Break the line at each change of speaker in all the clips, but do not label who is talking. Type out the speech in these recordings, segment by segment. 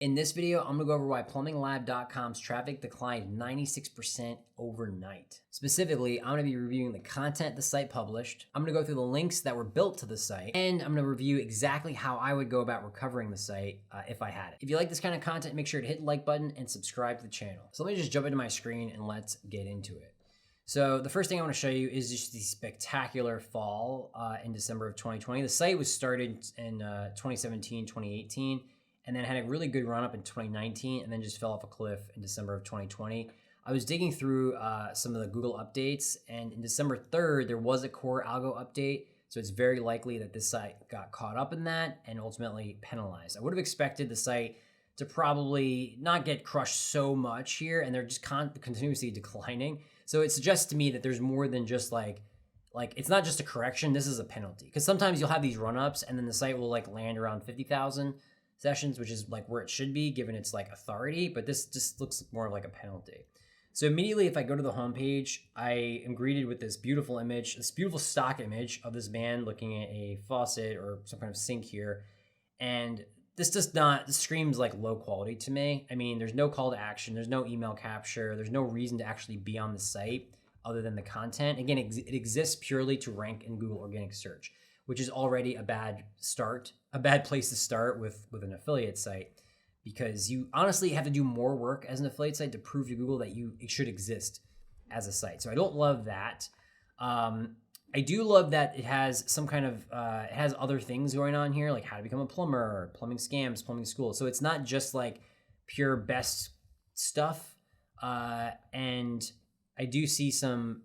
In this video, I'm gonna go over why PlumbingLab.com's traffic declined 96% overnight. Specifically, I'm gonna be reviewing the content the site published. I'm gonna go through the links that were built to the site, and I'm gonna review exactly how I would go about recovering the site if I had it. If you like this kind of content, make sure to hit the like button and subscribe to the channel. So let me just jump into my screen and let's get into it. So the first thing I want to show you is just the spectacular fall in December of 2020. The site was started in 2017, 2018, and then had a really good run up in 2019, and then just fell off a cliff in December of 2020. I was digging through some of the Google updates, and in December 3rd, there was a core algo update. So it's very likely that this site got caught up in that and ultimately penalized. I would have expected the site to probably not get crushed so much here, and they're just continuously declining. So it suggests to me that there's more than just like it's not just a correction, this is a penalty. Because sometimes you'll have these run-ups and then the site will land around 50,000 sessions, which is where it should be given its authority, but this just looks more like a penalty. So immediately if I go to the homepage, I am greeted with this beautiful image, this beautiful stock image of this man looking at a faucet or some kind of sink here. And this screams like low quality to me. I mean, there's no call to action, there's no email capture, there's no reason to actually be on the site other than the content. Again, it exists purely to rank in Google organic search, which is already a bad place to start with an affiliate site, because you honestly have to do more work as an affiliate site to prove to Google that it should exist as a site. So I don't love that. I do love that it has some kind of, it has other things going on here, like how to become a plumber, plumbing scams, plumbing school. So it's not just like pure best stuff. And I do see some,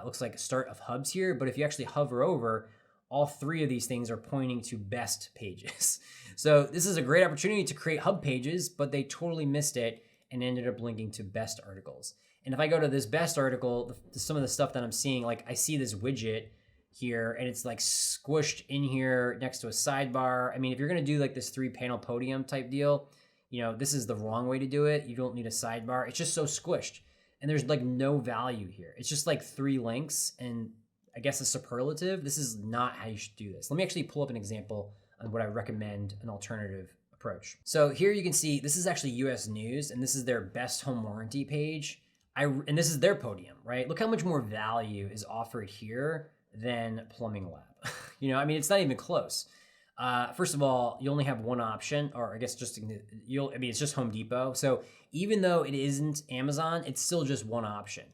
looks like a start of hubs here, but if you actually hover over, all three of these things are pointing to best pages. So this is a great opportunity to create hub pages, but they totally missed it and ended up linking to best articles. And if I go to this best article, some of the stuff that I'm seeing, I see this widget here and it's squished in here next to a sidebar. I mean, if you're gonna do this 3-panel podium type deal, this is the wrong way to do it. You don't need a sidebar. It's just so squished. And there's no value here. It's just 3 links and I guess a superlative. This is not how you should do this. Let me actually pull up an example on what I recommend an alternative approach. So here you can see, this is actually US News and this is their best home warranty page. And this is their podium, right? Look how much more value is offered here than Plumbing Lab. I mean, it's not even close. First of all, you only have one option, or I guess it's just Home Depot. So even though it isn't Amazon, it's still just one option.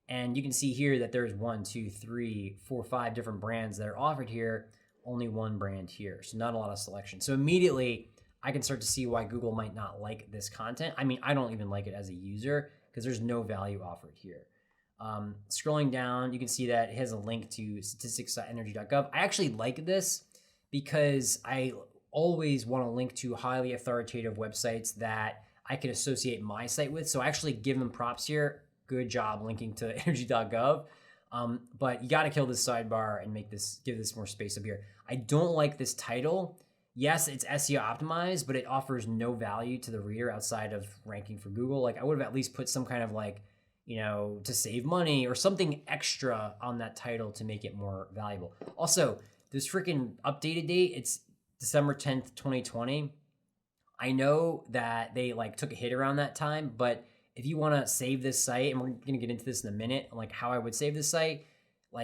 And you can see here that there's 1, 2, 3, 4, 5 different brands that are offered here, only one brand here. So not a lot of selection. So immediately I can start to see why Google might not like this content. I mean, I don't even like it as a user because there's no value offered here. Scrolling down, you can see that it has a link to statistics.energy.gov. I actually like this because I always want to link to highly authoritative websites that I can associate my site with. So I actually give them props here. Good job linking to energy.gov. But you got to kill this sidebar and give this more space up here. I don't like this title. Yes, it's SEO optimized, but it offers no value to the reader outside of ranking for Google. I would have at least put some kind of to save money or something extra on that title to make it more valuable. Also, this freaking updated date, it's December 10th, 2020. I know that they took a hit around that time, but if you want to save this site, and we're going to get into this in a minute, how I would save this site,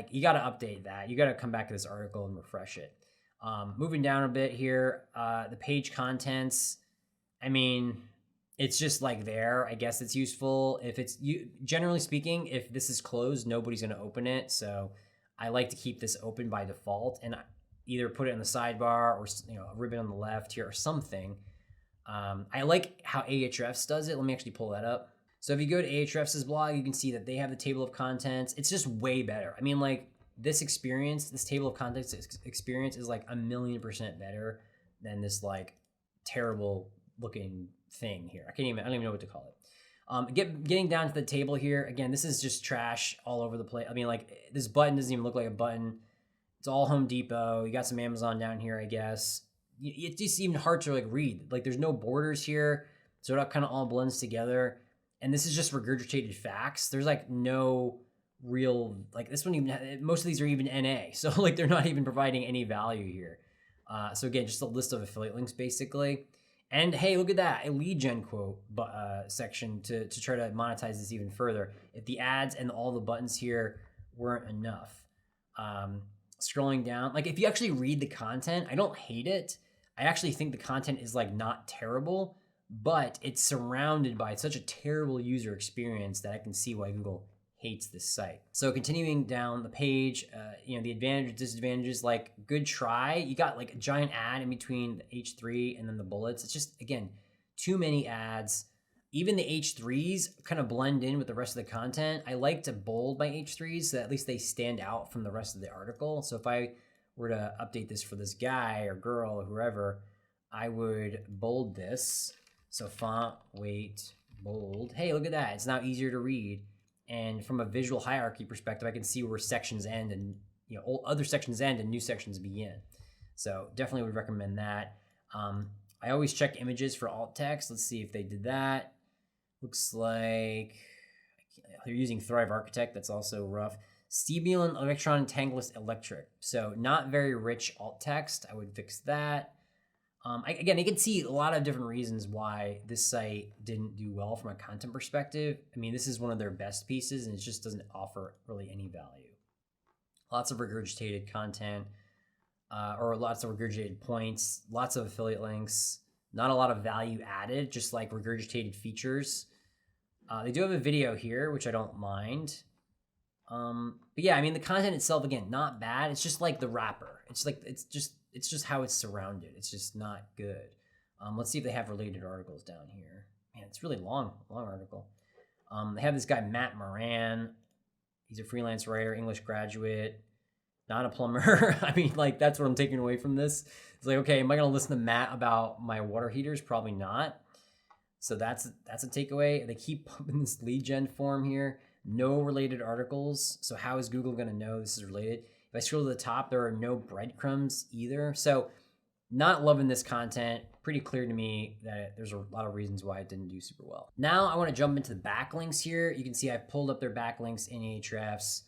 you got to update that. You got to come back to this article and refresh it. Moving down a bit here, the page contents, I mean, it's just there. I guess it's useful. Generally speaking, if this is closed, nobody's going to open it. So I like to keep this open by default and either put it in the sidebar or a ribbon on the left here or something. I like how Ahrefs does it. Let me actually pull that up. So if you go to Ahrefs' blog, you can see that they have the table of contents. It's just way better. I mean, this table of contents experience is 1,000,000% better than this terrible looking thing here. I don't even know what to call it. Getting down to the table here, again, this is just trash all over the place. I mean, this button doesn't even look like a button. It's all Home Depot. You got some Amazon down here, I guess. It's just even hard to read. There's no borders here, so it kind of all blends together. And this is just regurgitated facts. There's no real, this one even, most of these are even NA. So they're not even providing any value here. So again, just a list of affiliate links basically. And hey, look at that, a lead gen quote section to try to monetize this even further. If the ads and all the buttons here weren't enough. Scrolling down, like if you actually read the content, I don't hate it. I actually think the content is like not terrible, but it's surrounded by such a terrible user experience that I can see why Google hates this site. So continuing down the page, the advantages, disadvantages, like good try. You got like a giant ad in between the H3 and then the bullets. It's just, again, too many ads. Even the H3s kind of blend in with the rest of the content. I like to bold my H3s so that at least they stand out from the rest of the article. So if I were to update this for this guy or girl or whoever, I would bold this. So font, weight, bold. Hey, look at that. It's now easier to read. And from a visual hierarchy perspective, I can see where sections end and other sections end and new sections begin. So definitely would recommend that. I always check images for alt text. Let's see if they did that. Looks like they're using Thrive Architect. That's also rough. Stimulant, Electron, Tangless, Electric. So not very rich alt text. I would fix that. Again, you can see a lot of different reasons why this site didn't do well from a content perspective. I mean, this is one of their best pieces, and it just doesn't offer really any value. Lots of regurgitated content, or lots of regurgitated points, lots of affiliate links, not a lot of value added, just like regurgitated features. They do have a video here, which I don't mind. But yeah, I mean, the content itself, again, not bad. It's just like the wrapper. It's just how it's surrounded. It's just not good. Let's see if they have related articles down here. Man, it's really long article. They have this guy, Matt Moran. He's a freelance writer, English graduate, not a plumber. I mean, like, that's what I'm taking away from this. It's like, okay, am I going to listen to Matt about my water heaters? Probably not. So that's a takeaway. They keep pumping this lead gen form here. No related articles. So how is Google going to know this is related? If I scroll to the top, there are no breadcrumbs either. So not loving this content. Pretty clear to me that there's a lot of reasons why it didn't do super well. Now I want to jump into the backlinks here. You can see I pulled up their backlinks in Ahrefs.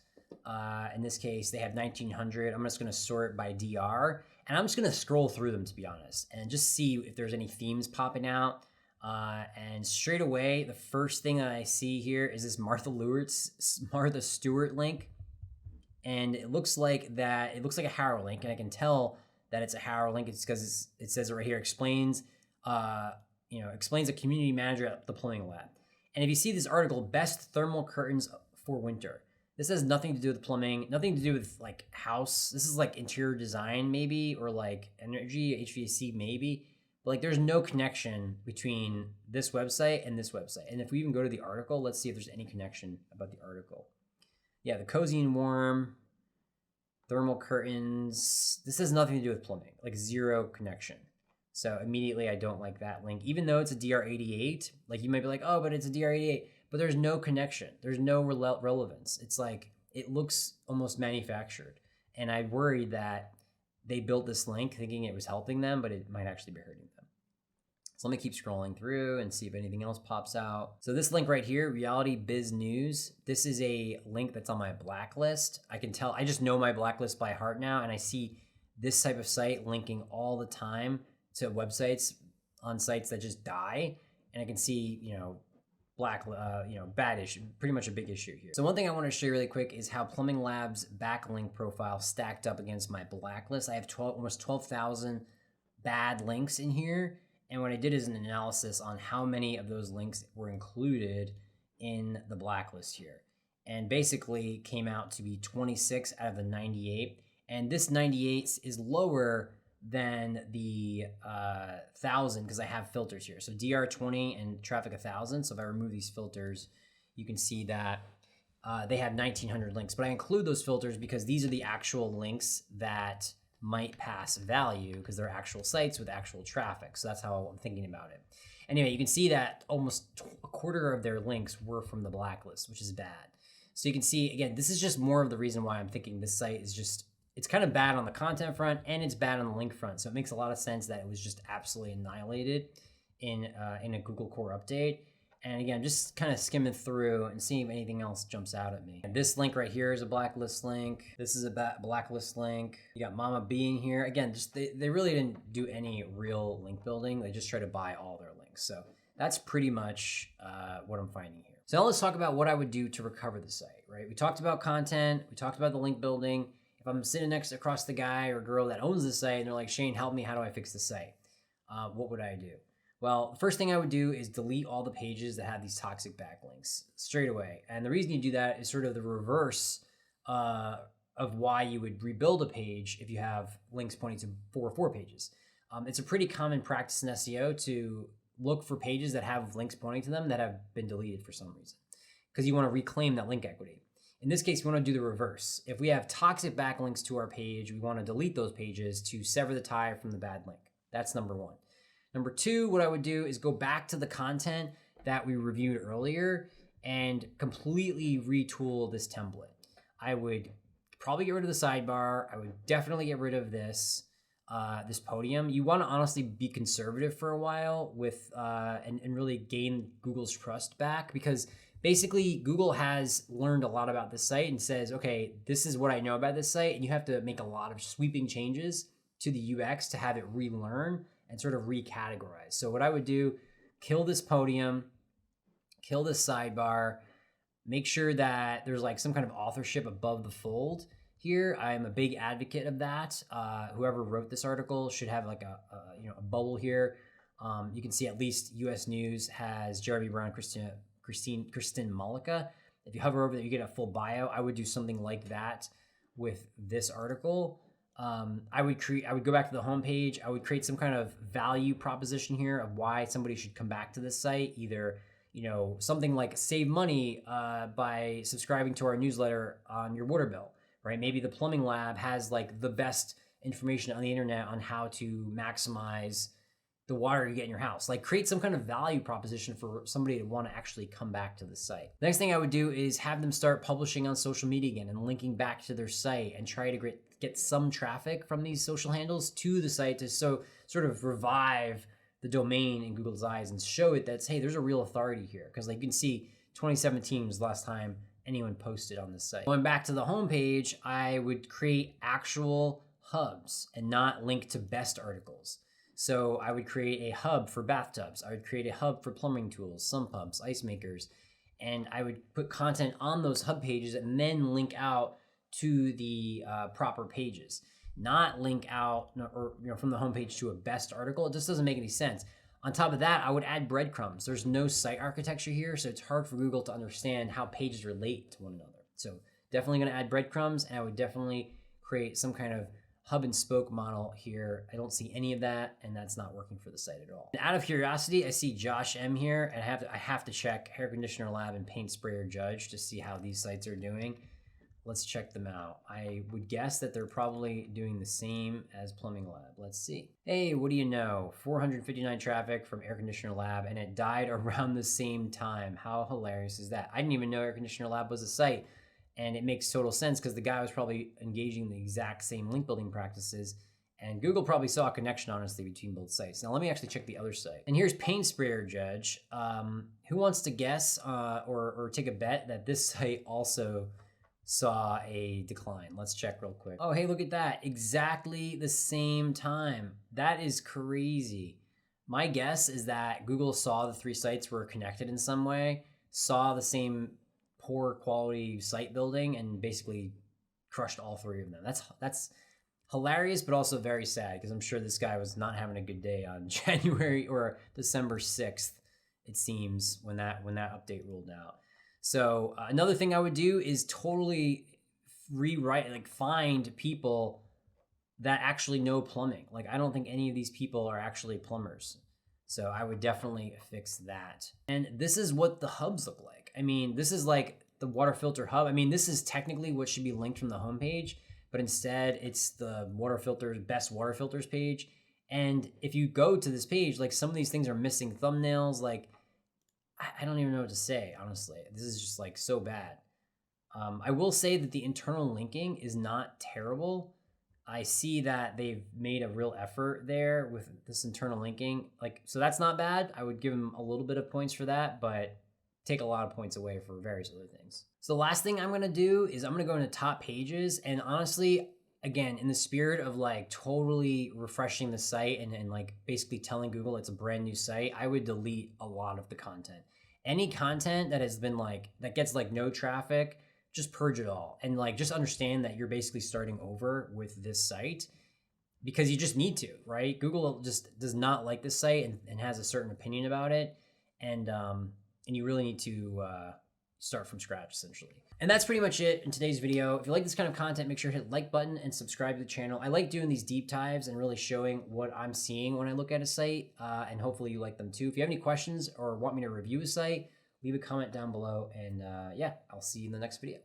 In this case, they have 1,900. I'm just going to sort by DR. And I'm just going to scroll through them, to be honest, and just see if there's any themes popping out. And straight away, the first thing that I see here is this Martha Stewart link. And it looks like a Harrow link, and I can tell that it's a Harrow link. It's because it says it right here, explains a community manager at the plumbing lab. And if you see this article, best thermal curtains for winter. This has nothing to do with plumbing, nothing to do with like house. This is like interior design maybe, or like energy, HVAC maybe. But like there's no connection between this website and this website. And if we even go to the article, let's see if there's any connection about the article. Yeah, the cozy and warm, thermal curtains. This has nothing to do with plumbing, like zero connection. So immediately I don't like that link, even though it's a DR88. Like you might be like, oh, but it's a DR88. But there's no connection. There's no relevance. It's like, it looks almost manufactured. And I worry that they built this link thinking it was helping them, but it might actually be hurting them. So let me keep scrolling through and see if anything else pops out. So this link right here, Reality Biz News, this is a link that's on my blacklist. I can tell, I just know my blacklist by heart now, and I see this type of site linking all the time to websites on sites that just die. And I can see, bad issue, pretty much a big issue here. So one thing I want to show you really quick is how Plumbing Lab's backlink profile stacked up against my blacklist. I have almost 12,000 bad links in here. And what I did is an analysis on how many of those links were included in the blacklist here. And basically came out to be 26 out of the 98. And this 98 is lower than the 1,000 because I have filters here. So DR20 and traffic 1,000. So if I remove these filters, you can see that they have 1,900 links. But I include those filters because these are the actual links that might pass value because they're actual sites with actual traffic. So that's how I'm thinking about it. Anyway, you can see that almost a quarter of their links were from the blacklist, which is bad. So you can see, again, this is just more of the reason why I'm thinking this site is just, it's kind of bad on the content front and it's bad on the link front. So it makes a lot of sense that it was just absolutely annihilated in a Google Core update. And again, just kind of skimming through and seeing if anything else jumps out at me. And this link right here is a blacklist link. This is a blacklist link. You got Mama B in here. Again, just they really didn't do any real link building. They just try to buy all their links. So that's pretty much what I'm finding here. So now let's talk about what I would do to recover the site, right? We talked about content. We talked about the link building. If I'm sitting across the guy or girl that owns the site and they're like, Shane, help me. How do I fix the site? What would I do? Well, the first thing I would do is delete all the pages that have these toxic backlinks straight away. And the reason you do that is sort of the reverse of why you would rebuild a page if you have links pointing to 404 pages. It's a pretty common practice in SEO to look for pages that have links pointing to them that have been deleted for some reason, because you want to reclaim that link equity. In this case, we want to do the reverse. If we have toxic backlinks to our page, we want to delete those pages to sever the tie from the bad link. That's number one. Number two, what I would do is go back to the content that we reviewed earlier and completely retool this template. I would probably get rid of the sidebar. I would definitely get rid of this podium. You want to honestly be conservative for a while with and really gain Google's trust back, because basically Google has learned a lot about this site and says, okay, this is what I know about this site, and you have to make a lot of sweeping changes to the UX to have it relearn and sort of recategorize. So what I would do, kill this podium, kill this sidebar, make sure that there's like some kind of authorship above the fold here. I am a big advocate of that. Whoever wrote this article should have like a bubble here. You can see at least US News has Jeremy Brown, Kristen Malika. If you hover over there, you get a full bio. I would do something like that with this article. I would go back to the homepage. I would create some kind of value proposition here of why somebody should come back to this site. Either, something like save money by subscribing to our newsletter on your water bill, right? Maybe the plumbing lab has like the best information on the internet on how to maximize the water you get in your house. Like create some kind of value proposition for somebody to want to actually come back to the site. The next thing I would do is have them start publishing on social media again and linking back to their site and try to get some traffic from these social handles to the site to sort of revive the domain in Google's eyes and show it that, hey, there's a real authority here. Because like you can see 2017 was the last time anyone posted on this site. Going back to the homepage, I would create actual hubs and not link to best articles. So I would create a hub for bathtubs. I would create a hub for plumbing tools, sump pumps, ice makers, and I would put content on those hub pages and then link out to the proper pages. Not link out or from the homepage to a best article. It just doesn't make any sense. On top of that, I would add breadcrumbs. There's no site architecture here, so it's hard for Google to understand how pages relate to one another. So definitely going to add breadcrumbs, and I would definitely create some kind of hub and spoke model here. I don't see any of that, and that's not working for the site at all. And out of curiosity, I see Josh M here, and I have to check Hair Conditioner Lab and Paint Sprayer Judge to see how these sites are doing. Let's check them out. I would guess that they're probably doing the same as Plumbing Lab. Let's see. Hey, what do you know? 459 traffic from Air Conditioner Lab, and it died around the same time. How hilarious is that? I didn't even know Air Conditioner Lab was a site. And it makes total sense because the guy was probably engaging the exact same link building practices, and Google probably saw a connection, honestly, between both sites. Now let me actually check the other site. And here's Paint Sprayer Judge. Who wants to guess or take a bet that this site also saw a decline? Let's check real quick. Oh, hey, look at that. Exactly the same time. That is crazy. My guess is that Google saw the three sites were connected in some way, saw the same poor quality site building, and basically crushed all three of them. That's hilarious, but also very sad, because I'm sure this guy was not having a good day on January or December 6th, it seems, when that update rolled out. So another thing I would do is totally rewrite, like find people that actually know plumbing. Like I don't think any of these people are actually plumbers. So I would definitely fix that. And this is what the hubs look like. I mean, this is like the water filter hub. I mean, this is technically what should be linked from the homepage, but instead it's the best water filters page. And if you go to this page, like some of these things are missing thumbnails. Like, I don't even know what to say, honestly. This is just like so bad. I will say that the internal linking is not terrible. I see that they've made a real effort there with this internal linking. Like, so that's not bad. I would give them a little bit of points for that, but take a lot of points away for various other things. So the last thing I'm gonna do is I'm gonna go into top pages, and honestly, again, in the spirit of like totally refreshing the site and like basically telling Google it's a brand new site, I would delete a lot of the content. Any content that has been like, that gets like no traffic, just purge it all. And like, just understand that you're basically starting over with this site because you just need to, right? Google just does not like this site and has a certain opinion about it. And you really need to start from scratch, essentially. And that's pretty much it in today's video. If you like this kind of content, make sure to hit the like button and subscribe to the channel. I like doing these deep dives and really showing what I'm seeing when I look at a site, and hopefully you like them too. If you have any questions or want me to review a site, leave a comment down below, and yeah, I'll see you in the next video.